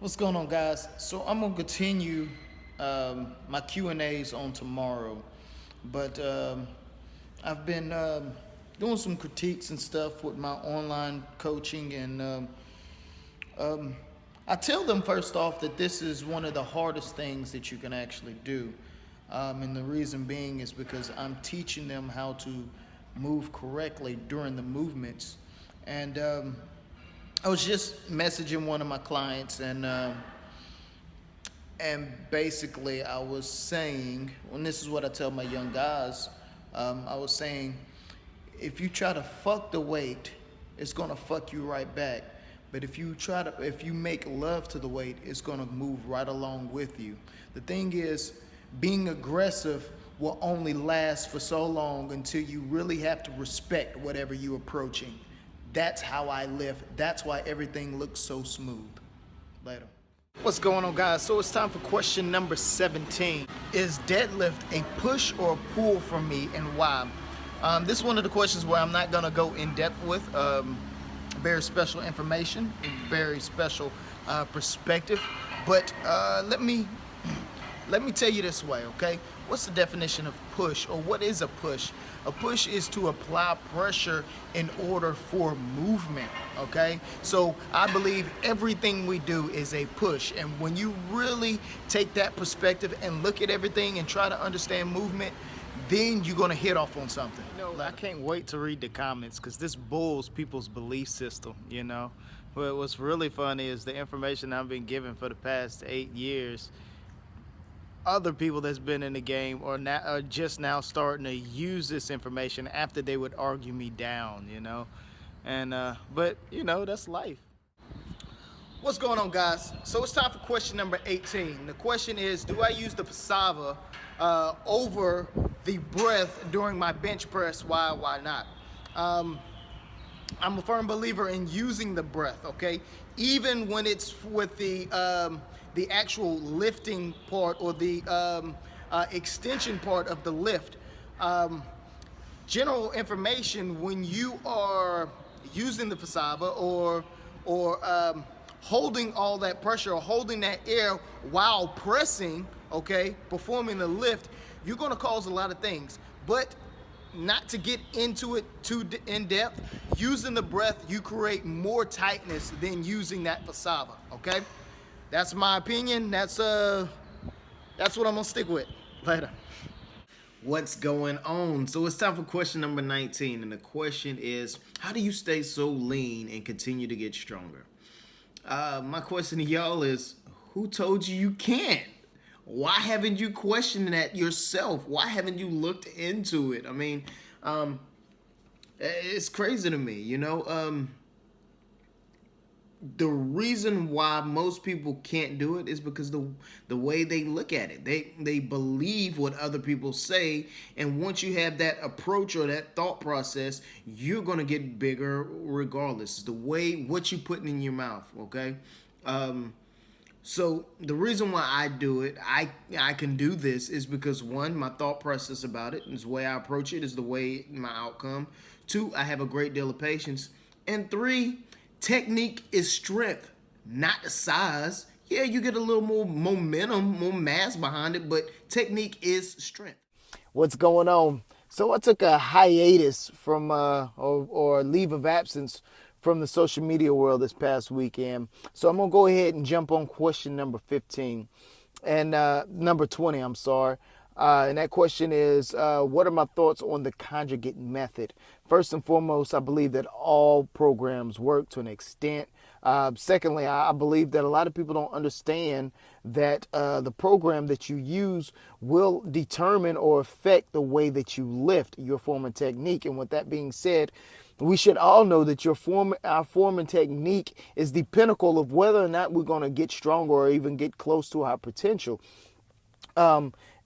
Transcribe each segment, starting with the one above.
What's going on, guys? So I'm gonna continue my Q&As on tomorrow, but I've been doing some critiques and stuff with my online coaching, and um, I tell them first off that this is one of the hardest things that you can actually do, and the reason being is because I'm teaching them how to move correctly during the movements, and I was just messaging one of my clients, and basically I was saying, and this is what I tell my young guys, I was saying, if you try to fuck the weight, it's gonna fuck you right back. But if you make love to the weight, it's gonna move right along with you. The thing is, being aggressive will only last for so long until you really have to respect whatever you're approaching. That's how I live. That's why everything looks so smooth. Later. What's going on, guys? So it's time for question number 17. Is deadlift a push or a pull for me, and why? This is one of the questions where I'm not gonna go in depth with. Very special information, very special perspective. But let me tell you this way, okay? What's the definition of push, or what is a push? A push is to apply pressure in order for movement, okay? So I believe everything we do is a push. And when you really take that perspective and look at everything and try to understand movement, then you're gonna hit off on something. I can't wait to read the comments because this bulls people's belief system, you know? But what's really funny is the information I've been given for the past 8 years. Other people that's been in the game are just now starting to use this information after they would argue me down, you know? And but you know, that's life. What's going on, guys? So it's time for question number 18. The question is, do I use the Fasava over the breath during my bench press? Why not? I'm a firm believer in using the breath, okay? Even when it's with the actual lifting part, or the extension part of the lift. General information, when you are using the Fasava or holding all that pressure or holding that air while pressing, okay, performing the lift, you're gonna cause a lot of things. But not to get into it too in depth, using the breath, you create more tightness than using that Fasava, okay? That's my opinion. That's what I'm gonna stick with. Later. What's going on? So it's time for question number 19, and the question is, how do you stay so lean and continue to get stronger? My question to y'all is, who told you can't? Why haven't you questioned that yourself? Why haven't you looked into it? I mean, it's crazy to me, you know? The reason why most people can't do it is because the way they look at it. They believe what other people say, and once you have that approach or that thought process, you're gonna get bigger regardless. It's the way what you putting in your mouth, okay? So the reason why I do it, I can do this, is because one, my thought process about it, is the way I approach it, is the way my outcome. Two, I have a great deal of patience. And three, technique is strength, not the size. Yeah, you get a little more momentum, more mass behind it, but technique is strength. What's going on? So I took a hiatus from, or leave of absence from the social media world this past weekend. So I'm going to go ahead and jump on question number 15 and number 20, I'm sorry. And that question is, what are my thoughts on the conjugate method? First and foremost, I believe that all programs work to an extent. Secondly, I believe that a lot of people don't understand that the program that you use will determine or affect the way that you lift, your form and technique. And with that being said, we should all know that our form and technique is the pinnacle of whether or not we're going to get stronger or even get close to our potential.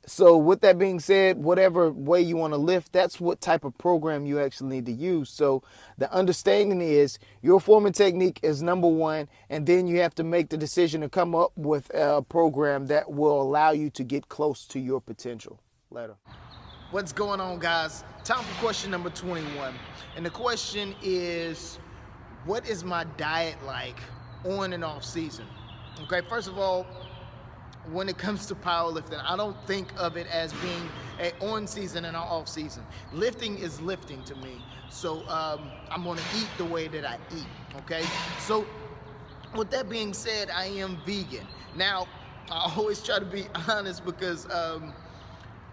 So with that being said, whatever way you want to lift, that's what type of program you actually need to use. So the understanding is your form and technique is number one, and then you have to make the decision to come up with a program that will allow you to get close to your potential. Later. What's going on, guys? Time for question number 21. And the question is, what is my diet like on and off season? Okay, first of all, when it comes to powerlifting, I don't think of it as being a on season and an off season. Lifting is lifting to me. So I'm gonna eat the way that I eat. Okay. So with that being said, I am vegan. Now, I always try to be honest because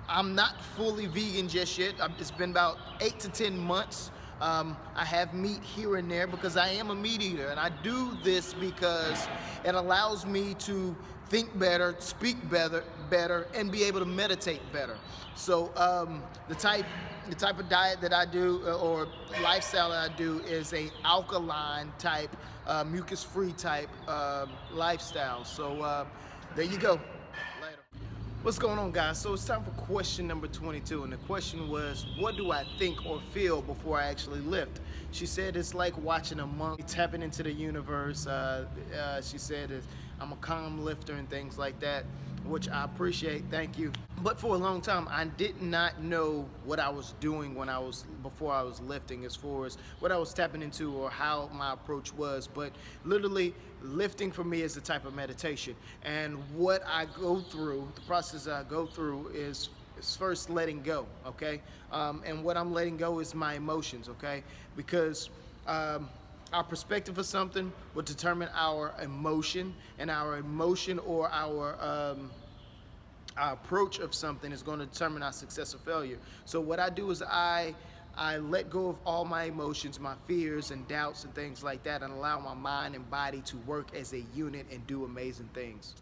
I'm not fully vegan just yet. It's been about 8 to 10 months. I have meat here and there because I am a meat eater, and I do this because it allows me to think better, speak better, and be able to meditate better. So the type of diet that I do or lifestyle that I do is a alkaline type, mucus-free type lifestyle. So there you go. Later. What's going on, guys? So it's time for question number 22, and the question was, what do I think or feel before I actually lift? She said it's like watching a monk tapping into the universe. She said I'm a calm lifter and things like that, which I appreciate. Thank you. But for a long time, I did not know what I was doing before I was lifting, as far as what I was tapping into or how my approach was. But literally, lifting for me is a type of meditation, and what I go through, the process I go through is first letting go. Okay, and what I'm letting go is my emotions. Okay, because our perspective of something will determine our emotion, and our emotion or our approach of something is going to determine our success or failure. So what I do is I let go of all my emotions, my fears and doubts and things like that, and allow my mind and body to work as a unit and do amazing things.